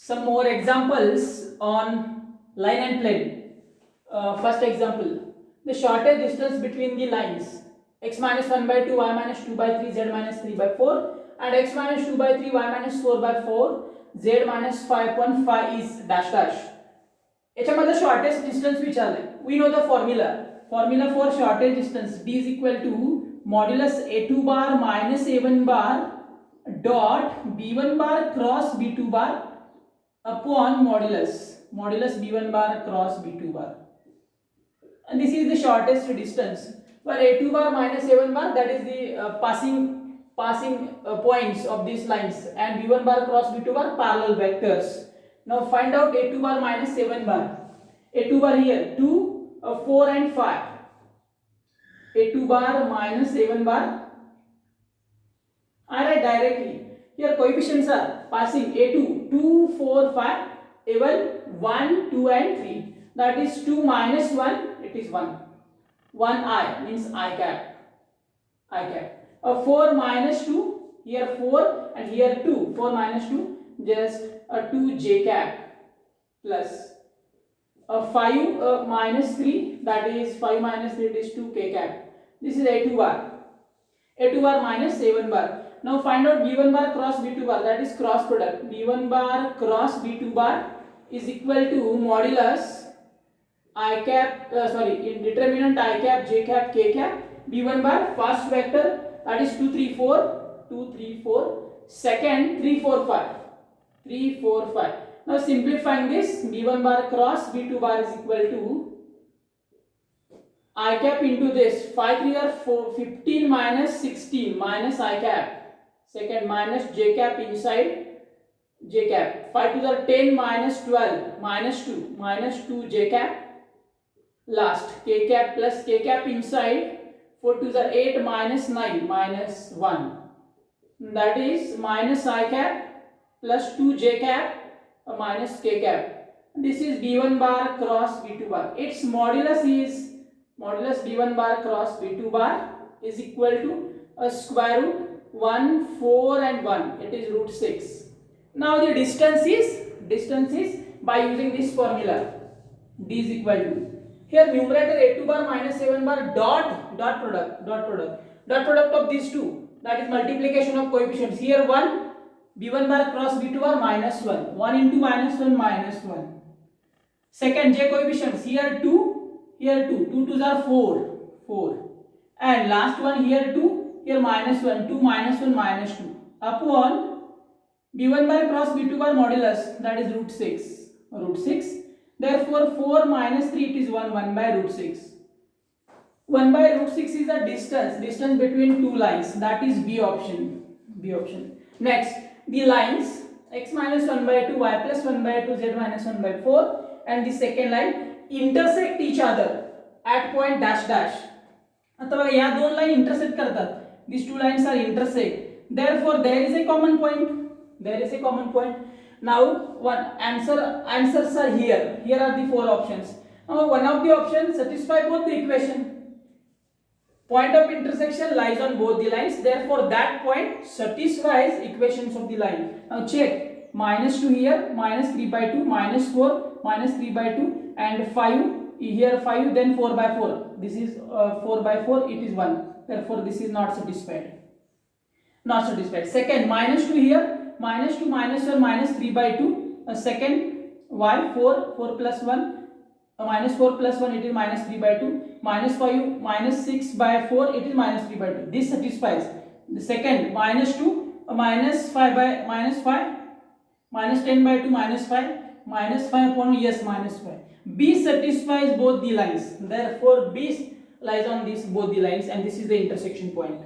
Some more examples on line and plane. First example, the shortest distance between the lines x minus 1 by 2, y minus 2 by 3, z minus 3 by 4, and x minus 2 by 3, y minus 4 by 4, z minus 5.5 is dash dash. याच्यामध्ये shortest distance विचारले. We know the formula for shortest distance d is equal to modulus a2 bar minus a1 bar dot b1 bar cross b2 bar upon modulus b1 bar cross b2 bar, and this is the shortest distance. For a2 bar minus a1 bar, that is the passing points of these lines, and b1 bar cross b2 bar parallel vectors. Now find out a2 bar minus a1 bar. a2 bar here 2, 4 and 5. a2 bar minus a1 bar, I write directly. Here coefficients are passing a2 2, 4, 5, a1 1, 2 and 3. That is 2 minus 1, it is 1. 1 I means I cap. 4 minus 2, here 4 and here 2. 4 minus 2, just 2 j cap plus 5 minus 3, that is 5 minus 3, it is 2 k cap. This is a2 bar minus a1 bar. Now find out b1 bar cross b2 bar, that is cross product. b1 bar cross b2 bar is equal to modulus I cap, in determinant I cap, j cap, k cap. b1 bar first vector, that is 2, 3, 4. Second 3, 4, 5. Now simplifying this, b1 bar cross b2 bar is equal to I cap into this 5 3 are 4, 15 minus 16 minus I cap. Second minus j cap inside j cap. 5 to the 10 minus 12 minus 2 j cap. Last k cap plus k cap inside 4 to the 8 minus 9 minus 1. That is minus I cap plus 2 j cap minus k cap. This is b1 bar cross b2 bar. Its modulus b1 bar cross b2 bar is equal to a square root 1, 4 and 1. It is root 6. Now the distance is by using this formula. D is equal to, here numerator a2 bar minus a1 bar dot product of these two, that is multiplication of coefficients. Here 1, b1 bar cross b2 bar minus 1. 1 into minus 1 minus 1. Second j coefficients, here 2, here 2. 2 twos are 4. And last one here 2, here minus 1. 2 minus 1 minus 2. Upon b1 bar cross b2 bar modulus, that is root 6. Therefore 4 minus 3, it is 1 by root 6. 1 by root 6 is the distance between two lines, that is B option. Next, the lines x minus 1 by 2, y plus 1 by 2, z minus 1 by 4 and the second line intersect each other at point dash dash. अथवा या दोन line intersect करतात. These two lines are intersect. Therefore there is a common point. Now one answers are here. Here are the four options. Now one of the options satisfy both the equation. Point of intersection lies on both the lines. Therefore that point satisfies equations of the line. Now check, minus 2 here, minus 3 by 2, minus 4, minus 3 by 2 and 5. Here 5, then 4 by 4. This is 4 by 4, it is 1. Therefore this is not satisfied. Second, minus 2 here, minus 2 minus 1 minus 3 by 2. Second, y 4 plus 1, minus 4 plus 1, it is minus 3 by 2. Minus 5 minus 6 by 4, it is minus 3 by 2. This satisfies. The second, minus 2 minus 5 by minus 5, minus 10 by 2 minus 5, minus 5 upon yes minus 5. B satisfies both the lines. Therefore B lies on both the lines, and this is the intersection point.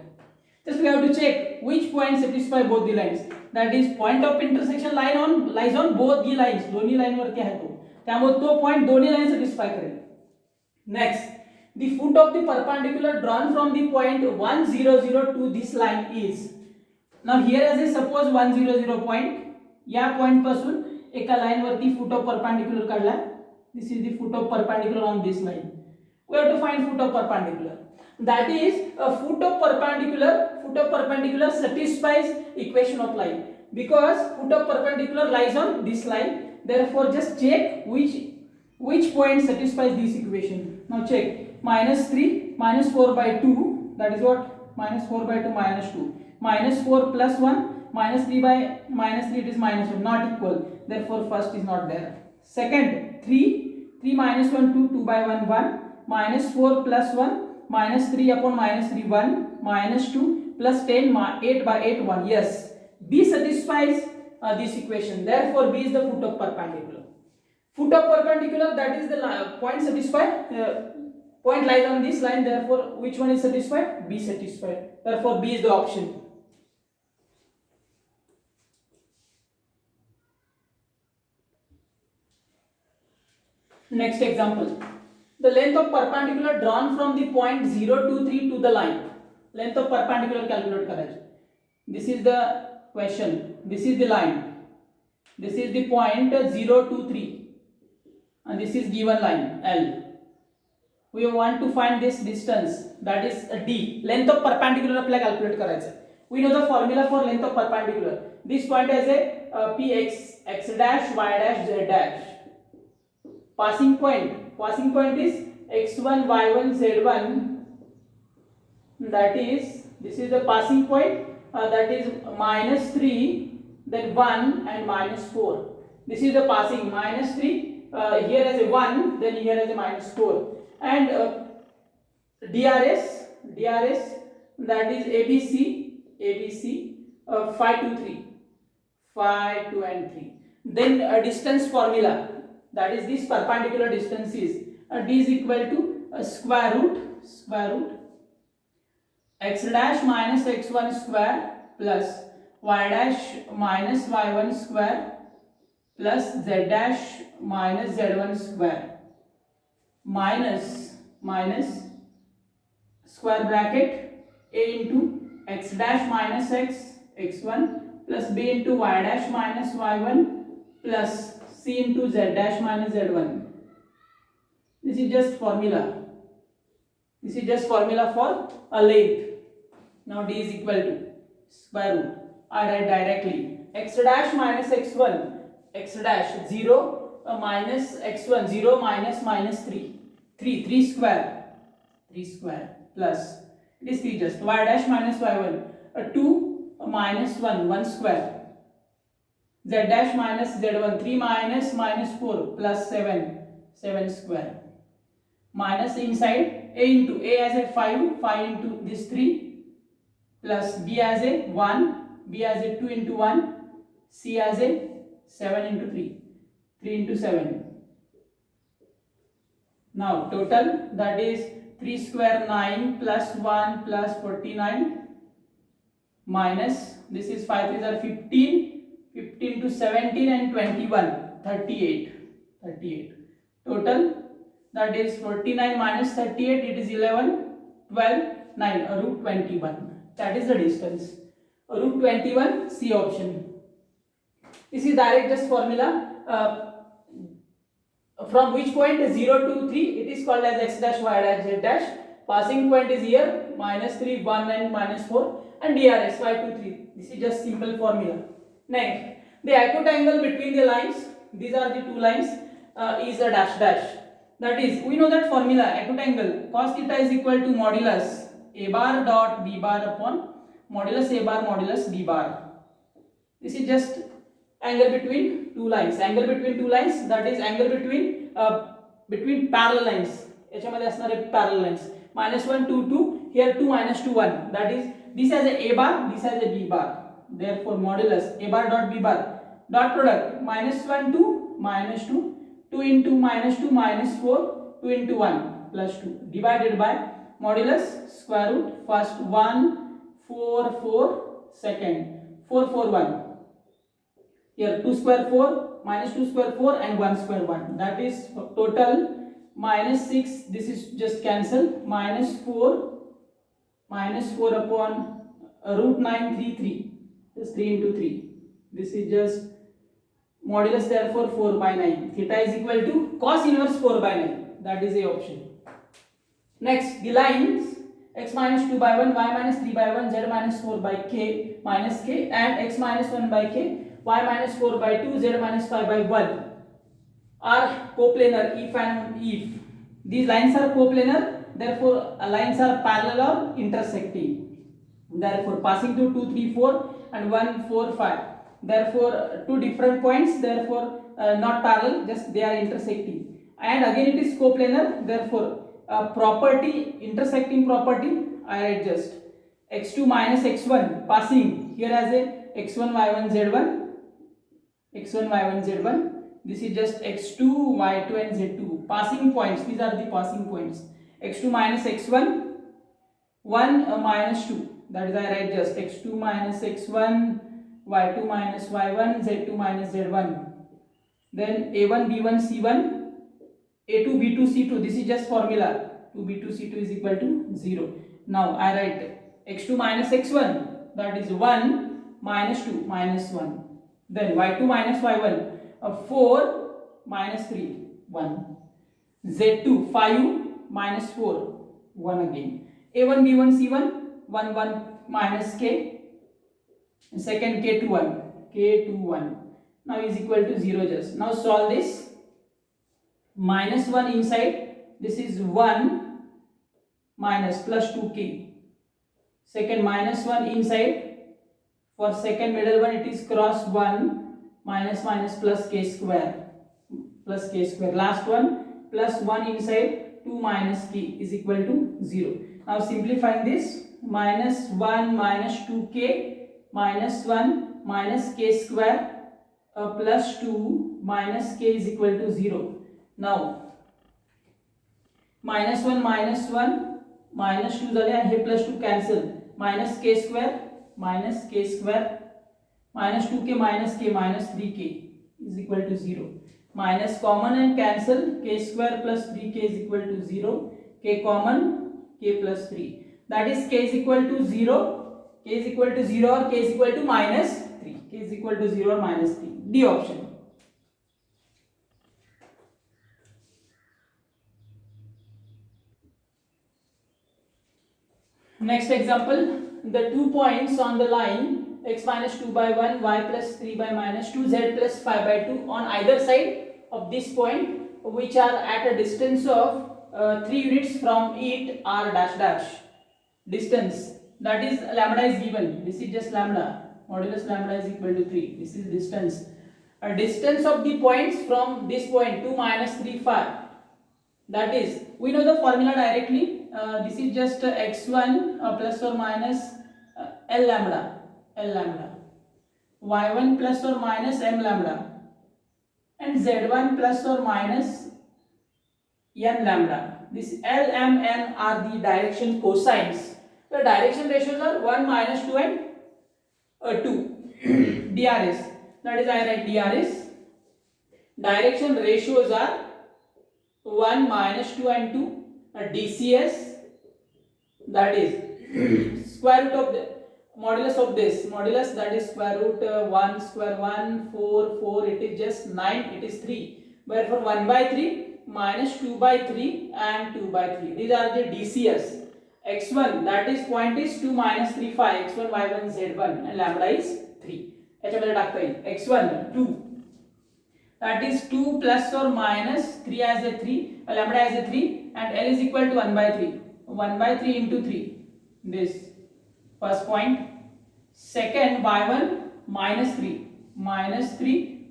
Just we have to check which point satisfy both the lines. That is, point of intersection lies on both the lines. दोन्ही line वरती आहे तो, त्यामुळे तो point दोन्ही line satisfy करेल. Next, the foot of the perpendicular drawn from the point 1 0 0 to this line is. Now here as a suppose 1 0 0 point, या point पासून एका लाइन वरती foot of perpendicular काढला. This is the foot of perpendicular on this line. We have to find foot of perpendicular. That is, a foot of perpendicular satisfies equation of line. Because foot of perpendicular lies on this line. Therefore, just check which point satisfies this equation. Now check. Minus 3 minus 4 by 2. That is what? Minus 4 by 2 minus 2. Minus 4 plus 1 minus 3 by minus 3, it is minus 1. Not equal. Therefore, first is not there. Second, 3 minus 1 2, 2 by 1 1. Minus 4 plus 1 minus 3 upon minus 3 1. Minus 2 plus 10 8 by 8 1. Yes, B satisfies this equation. Therefore, B is the foot of perpendicular. Foot of perpendicular, that is the point satisfied. Point lies on this line. Therefore, which one is satisfied? B satisfied. Therefore, B is the option. Next example. The length of perpendicular drawn from the point 0 2 3 to the line. Length of perpendicular calculate करायचे. This is the question. This is the line. This is the point 0 2 3, and this is given line L. We want to find this distance, that is D. Length of perpendicular आपल्याला calculate करायचं. We know the formula for length of perpendicular. This point has a Px x dash y dash z dash. Passing point is x1 y1 z1. That is, this is the passing point. That is minus 3, then 1 and minus 4. This is the passing. Minus 3 here as a 1, then here as a minus 4. And DRS, that is ABC 5 2 3, 5 2 and 3. Then distance formula, that is this perpendicular distance is D is equal to square root x dash minus x1 square plus y dash minus y1 square plus z dash minus z1 square minus square bracket a into x dash minus x1 plus b into y dash minus y1 plus c into z dash minus z1. This is just formula. This is just formula for a length. Now D is equal to square root. I write directly x dash minus x1, x dash 0 minus x1, 0 minus 3 square plus, it is 3 just, y dash minus y1, 2 minus 1 square, z dash minus z1, 3 minus 4 plus 7 square, minus inside a into a as a 5 into this 3 plus b as a 1, b as a 2 into 1, c as a 7 into 3 into 7. Now total, that is 3 square 9 plus 1 plus 49 minus, this is 5 3s are 15 to 17 and 21, 38. Total, that is 49 minus 38, it is 11, 12, 9, root 21. That is the distance. Root 21, C option. This is direct just formula. From which point 0 to 3, it is called as x dash y dash z dash. Passing point is here, minus 3, 1 and minus 4, and DRS 5 to 3. This is just simple formula. Next, the acute angle between the lines, these are the two lines, is a dash dash. That is, we know that formula, acute angle, cos theta is equal to modulus A bar dot B bar upon modulus A bar modulus B bar. This is just angle between two lines. Angle between two lines, that is angle between parallel lines. याच्यामध्ये असणारे parallel lines. Minus 1 2 2, here 2 minus 2 1. That is, this has a bar, this has a B bar. Therefore modulus A bar dot B bar. Dot product minus 1 2 minus 2, 2 into minus 2 minus 4, 2 into 1 plus 2 divided by modulus square root first 1 4 4 second 4 4 1. Here 2 square 4 minus 2 square 4 and 1 square 1. That is total minus 6. This is just cancel. Minus 4 upon root 9 3. Just 3 into 3. This is just modulus, therefore 4 by 9. Theta is equal to cos inverse 4 by 9. That is the option. Next, the lines x minus 2 by 1, y minus 3 by 1, z minus 4 by k, minus k, and x minus 1 by k, y minus 4 by 2, z minus 5 by 1 are coplanar if these lines are coplanar, therefore lines are parallel or intersecting. Therefore passing through 2 3 4 and 1 4 5, therefore two different points, therefore not parallel, just they are intersecting. And again it is coplanar, therefore property, intersecting property, I write just x2 minus x1 passing here as a x1 y1 z1, x1 y1 z1, this is just x2 y2 and z2 passing points, these are the passing points. x2 minus x1 1 minus 2, that is I write just x2 minus x1 y2 minus y1 z2 minus z1, then a1 b1 c1 a2 b2 c2, this is just formula, 2b2 c2 is equal to 0. Now I write x2 minus x1, that is 1 minus 2 minus 1, then y2 minus y1 4 minus 3 1, z2 5 minus 4 1 again, a1 b1 c1 1 1 minus k, second k to 1 k to 1, now is equal to 0 just. Now solve this, minus 1 inside, this is 1 minus plus 2k, second minus 1 inside, for second middle one it is cross 1 minus minus plus k square, last one plus 1 inside, 2 minus k is equal to 0. Now simplifying this, minus 1 minus 2k minus 1 minus k square plus 2 minus k is equal to 0. Now minus 1 minus 1 minus 2 झाले आणि हे plus 2 cancel, minus k square minus 2k minus k minus 3k is equal to 0, minus common and cancel, k square plus 3k is equal to 0, k common, k plus 3, that is k is equal to 0, k is equal to 0 or k is equal to minus 3, k is equal to 0 or minus 3, D option. Next example, the 2 points on the line x minus 2 by 1, y plus 3 by minus 2, z plus 5 by 2 on either side of this point, which are at a distance of 3 units from it r dash dash. Distance, that is lambda is given, this is just lambda, modulus lambda is equal to 3, this is distance. A distance of the points from this point 2 minus 3 5, that is we know the formula directly, this is just x1 plus or minus l lambda, y1 plus or minus m lambda, and z1 plus or minus n lambda. This l, m, n are the direction cosines. The direction ratios are 1 minus 2 and 2 DRS, that is I write DRS. Direction ratios are 1 minus 2 and 2, DCS, that is square root of the modulus of this, modulus that is square root 1 square 1 4 4, it is just 9, it is 3, wherefore 1 by 3 minus 2 by 3 and 2 by 3, these are the DCS. x1 that is point is 2 minus 3 5, x1 y1 z1 and lambda is 3, याच्यामध्ये टाकता येईल x1 2, that is 2 plus or minus 3 as a 3, lambda as a 3, and L is equal to 1 by 3, 1 by 3 into 3, this first point. Second y1 minus 3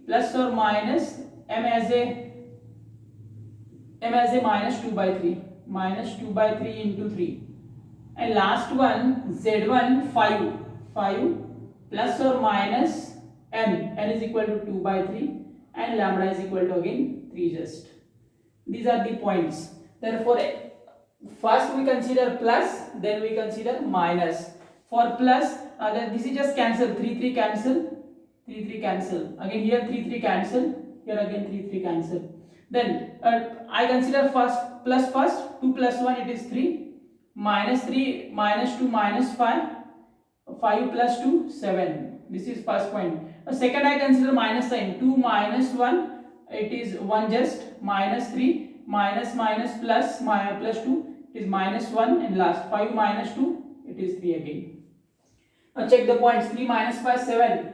plus or minus m as a minus 2 by 3, minus 2 by 3 into 3, and last one z1 5 plus or minus n is equal to 2 by 3 and lambda is equal to again 3 just. These are the points. Therefore first we consider plus, then we consider minus. For plus then this is just cancel, 3 cancel, again here 3 cancel, here again 3 cancel. Then I consider first plus first, 2 plus 1 it is 3, minus 3 minus 2 minus 5 plus 2 7, this is first point. Second I consider minus sign, 2 minus 1 it is 1 just, minus 3 minus plus 2 it is minus 1, and last 5 minus 2 it is 3 again. Check the points. 3 minus 5, 7.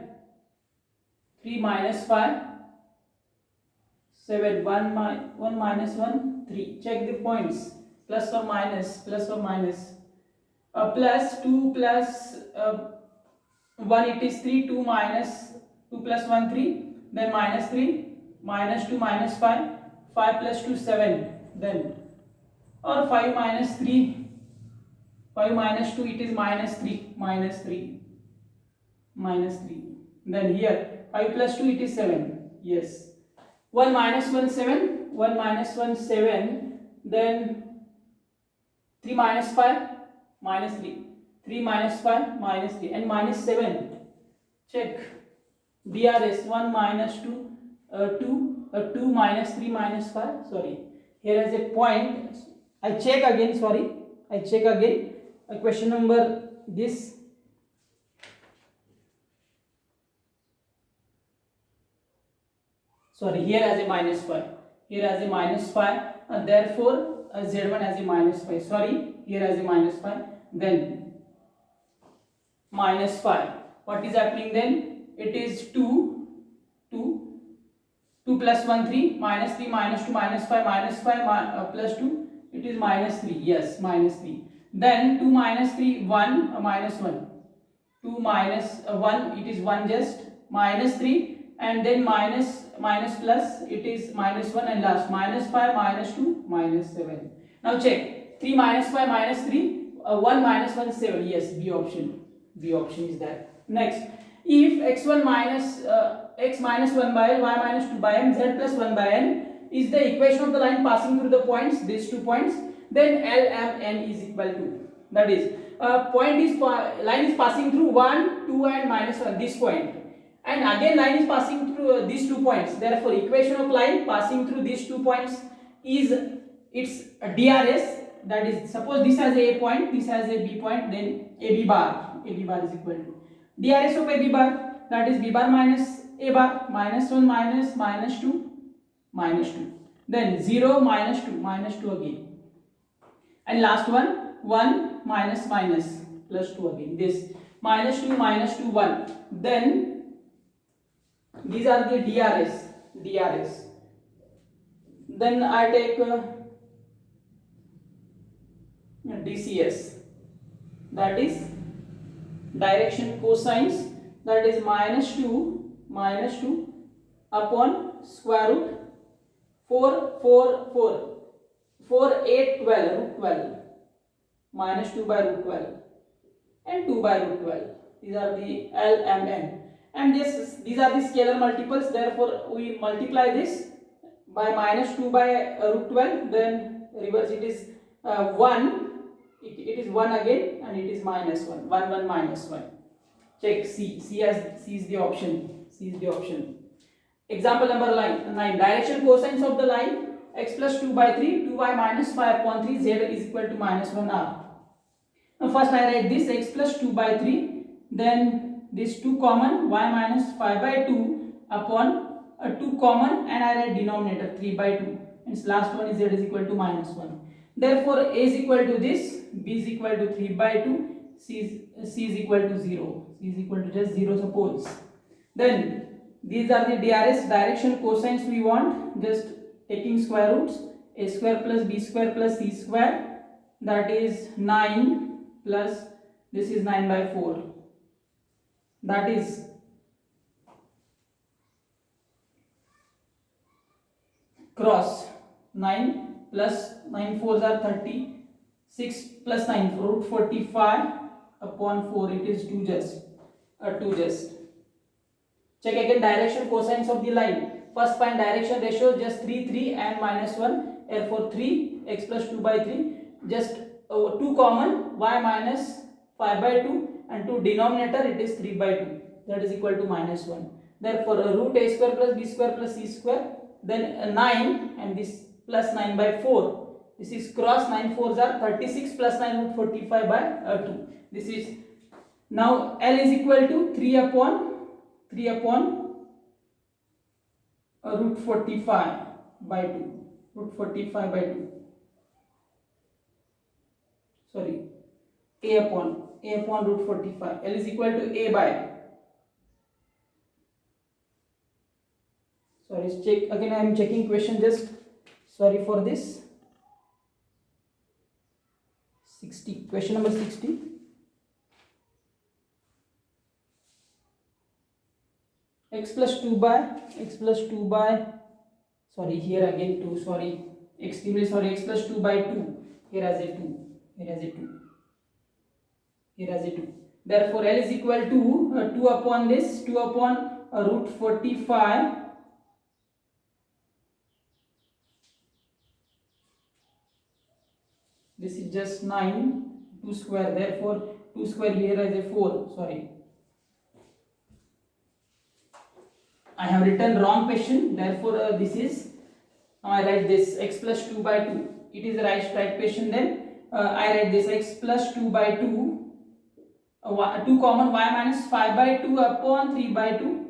3 minus 5, 7. 1 minus 1, 3. Check the points. Plus or minus, plus or minus. Plus 2 plus 1, it is 3. 2 minus 2 plus 1, 3. Then minus 3. Minus 2 minus 5. 5 plus 2, 7. Then or 5 minus 3. 5 minus 2, it is minus 3. Minus 3. Minus 3. Then here 5 plus 2, it is 7. Yes. 1 minus 1, 7. 1 minus 1, 7. Then 3 minus 5, minus 3. 3 minus 5, minus 3. And minus 7. Check. DRS 1 minus 2, 2 minus 3 minus 5. Sorry. Here is a point. I check again. Sorry. I check again. Question number this. Sorry, here as a minus 5. Here as a minus 5. Therefore, Z1 as a minus 5. Sorry, here as a minus 5. Then minus 5. What is happening then? It is 2 plus 1, 3. Minus 3, minus 2, minus 5, minus 5 plus 2. It is minus 3. Yes, minus 3. Then 2 minus 3, 1, minus 1. 2 minus 1, it is 1 just. Minus 3. And then minus plus, it is minus 1, and last minus 5, minus 2, minus 7. Now check. 3 minus 5, minus 3, 1 minus 1, 7. Yes, B option. B option is that. Next, if x1 minus x minus 1 by l, y minus 2 by m, z plus 1 by n is the equation of the line passing through the points, these 2 points, then L, M, N is equal to, that is, line is passing through 1, 2 and minus 1, this point. And again line is passing through these 2 points. Therefore, equation of line passing through these 2 points is its DRS. That is, suppose this has a point, this has a B point, then AB bar is equal to DRS of AB bar, that is B bar minus A bar, minus 1 minus 2 minus 2. Then 0 minus 2 again. And last one, 1 minus plus 2 again. This minus 2 1. Then these are the DRS. Then I take DCS, that is direction cosines, that is minus 2 upon square root 4, 8, 12, root 12, minus 2 by root 12 and 2 by root 12. These are the L, M, N. And these are the scalar multiples, therefore we multiply this by minus 2 by root 12, then reverse it is 1, it is 1 again, and it is minus 1, 1 minus 1. Check C is the option. Example number 9. Direction cosines of the line x plus 2 by 3, 2y minus 5 upon 3, z is equal to minus 1r. Now first I write this x plus 2 by 3, then this 2 common, y minus 5 by 2 upon 2 common, and I write denominator 3 by 2. And last one is z is equal to minus 1. Therefore, A is equal to this, B is equal to 3 by 2, C is equal to 0. C is equal to just 0 suppose. Then these are the DRS, direction cosines we want, just taking square roots, A square plus B square plus C square, that is 9 plus this is 9 by 4. That is cross 9 plus 9 4s are 30, 6 plus 9 root 45 upon 4, it is 2 just. Check again direction cosines of the line. First find direction ratio, just 3 and minus 1, therefore 3 x plus 2 by 3, just 2 common, y minus 5 by 2, and to denominator it is 3 by 2, that is equal to minus 1. Therefore root a square plus b square plus c square, then 9 and this plus 9 by 4, this is cross 9 4s are 36 plus 9 root 45 by 2. This is now L is equal to 3 upon root 45 by 2. Sorry, A upon A upon root 45. L is equal to A by, sorry, check again, I am checking question, just sorry for this. 60, question number 60. X plus 2 by, sorry, here again 2, sorry, extremely sorry, x plus 2 by 2, here as a 2, here as a 2, here as a 2. Therefore L is equal to 2 upon this, 2 upon root 45, this is just 9, 2 square, therefore 2 square here as a 4, sorry, I have written wrong question, therefore this is, now I write this x plus 2 by 2, it is the right question, then I write this x plus 2 by 2, 2 common, y minus 5 by 2 upon 3 by 2,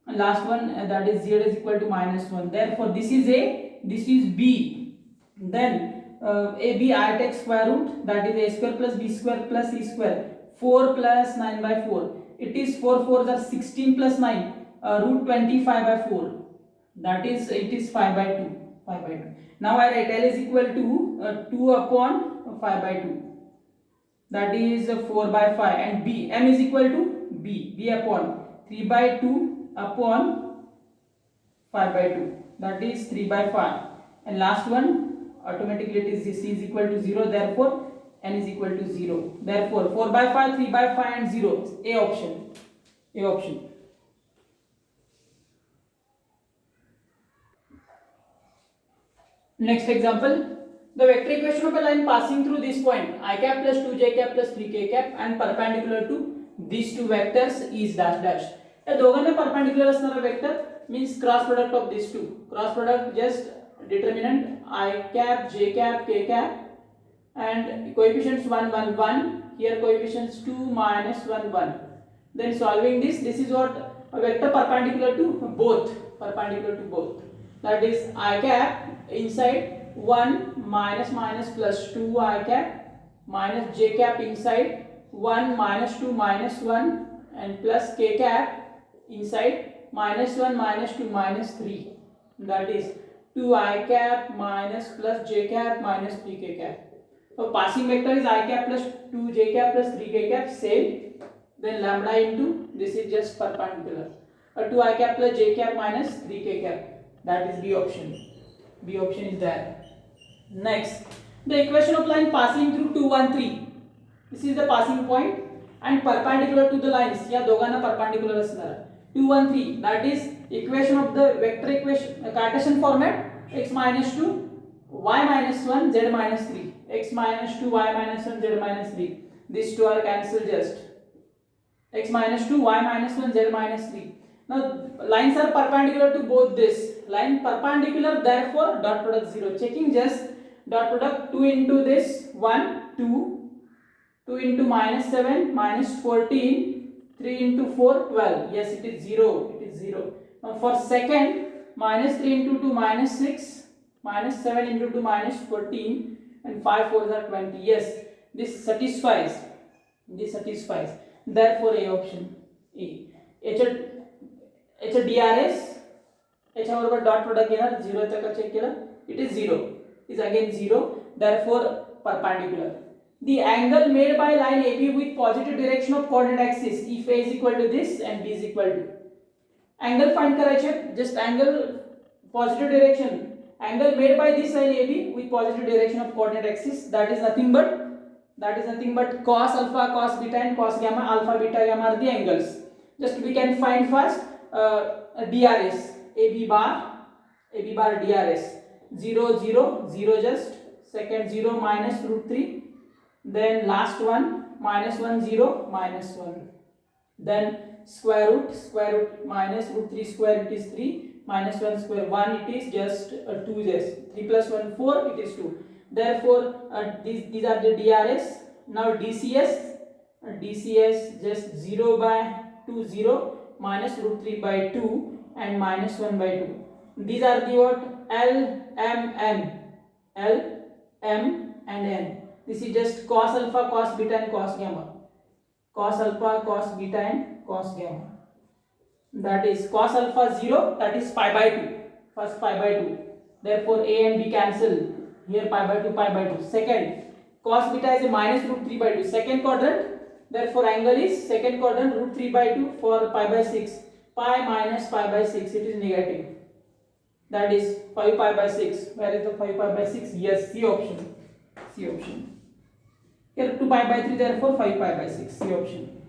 and last one that is z is equal to minus 1, therefore this is A, this is B, then AB I take square root, that is a square plus b square plus c square, 4 plus 9 by 4, it is 4 4s are 16 plus 9, root 25 by 4, that is it is 5 by 2, 5 by 2. Now I write L is equal to 2 upon 5 by 2, that is 4 by 5, and B, M is equal to B upon 3 by 2 upon 5 by 2, that is 3 by 5, and last one automatically it is C is equal to 0, therefore N is equal to 0, therefore 4 by 5, 3 by 5 and 0, A option, A option. Next example, the vector equation of a line passing through this point I cap plus 2j cap plus 3k cap and perpendicular to these two vectors is dash dash. या दोघांना perpendicular असणारा vector means cross product of these two. Cross product just determinant I cap, j cap, k cap and coefficients 1 1 1. Here coefficients 2 minus 1 1. Then solving this, this is what a vector perpendicular to both, perpendicular to both. That is I cap inside 1 minus minus plus 2 I cap minus j cap inside 1 minus 2 minus 1 and plus k cap inside minus 1 minus 2 minus 3. That is 2 I cap minus plus j cap minus 3k cap. So passing vector is I cap plus 2 j cap plus 3k cap, same. Then lambda into this is just perpendicular. 2 I cap plus j cap minus 3k cap. That is B option. B option is there. Next, the equation of line passing through 2 1 3. This is the passing point and perpendicular to the lines. या दोघांना perpendicular असणार. 2 1 3. That is equation of the vector equation Cartesian format. X minus 2, y minus 1, z minus 3. X minus 2, y minus 1, z minus 3. These two are cancelled just. X minus 2, y minus 1, z minus 3. Now lines are perpendicular to both this. Line perpendicular, therefore dot product 0. Checking just dot product 2 into this 1 2, 2 into minus 7 minus 14, 3 into 4 12. Yes, it is 0. It is 0. Now for second, minus 3 into 2 minus 6, minus 7 into 2 minus 14 and 5 4s are 20. Yes, this satisfies. This satisfies. Therefore A option, A. H DRS याच्याबरोबर dot product घेणार 0 तक check केलं, it is 0, is again 0, therefore perpendicular. The angle made by line AB with positive direction of coordinate axis, if A is equal to this and B is equal to, angle find करायचे, just angle positive direction, angle made by this line AB with positive direction of coordinate axis, that is nothing but cos alpha, cos beta and cos gamma, alpha beta gamma are the angles. Just we can find first DRS, AB bar DRS 0 0 0 just, second 0 minus root 3, then last one minus 1 0 minus 1, then square root minus root 3 square, it is 3, minus 1 square 1, it is just 2, just 3 plus 1 4, it is 2. Therefore these are the DRS. Now DCS just 0 by 2 0 minus root 3 by 2 and minus 1 by 2. These are the what? L, M, and N. This is just cos alpha, cos beta and cos gamma. cos alpha, cos beta and cos gamma. That is cos alpha 0, that is pi by 2. First pi by 2. Therefore a and b cancel. Here pi by 2, pi by 2. Second, cos beta is a minus root 3 by 2. Second quadrant. Therefore angle is second quadrant root 3 by 2 for pi by 6. Pi minus pi by 6, it is negative. That is 5 pi by 6. Where is the 5 pi by 6? Yes, C option. C option. Here 2 pi by 3, therefore 5 pi by 6. C option.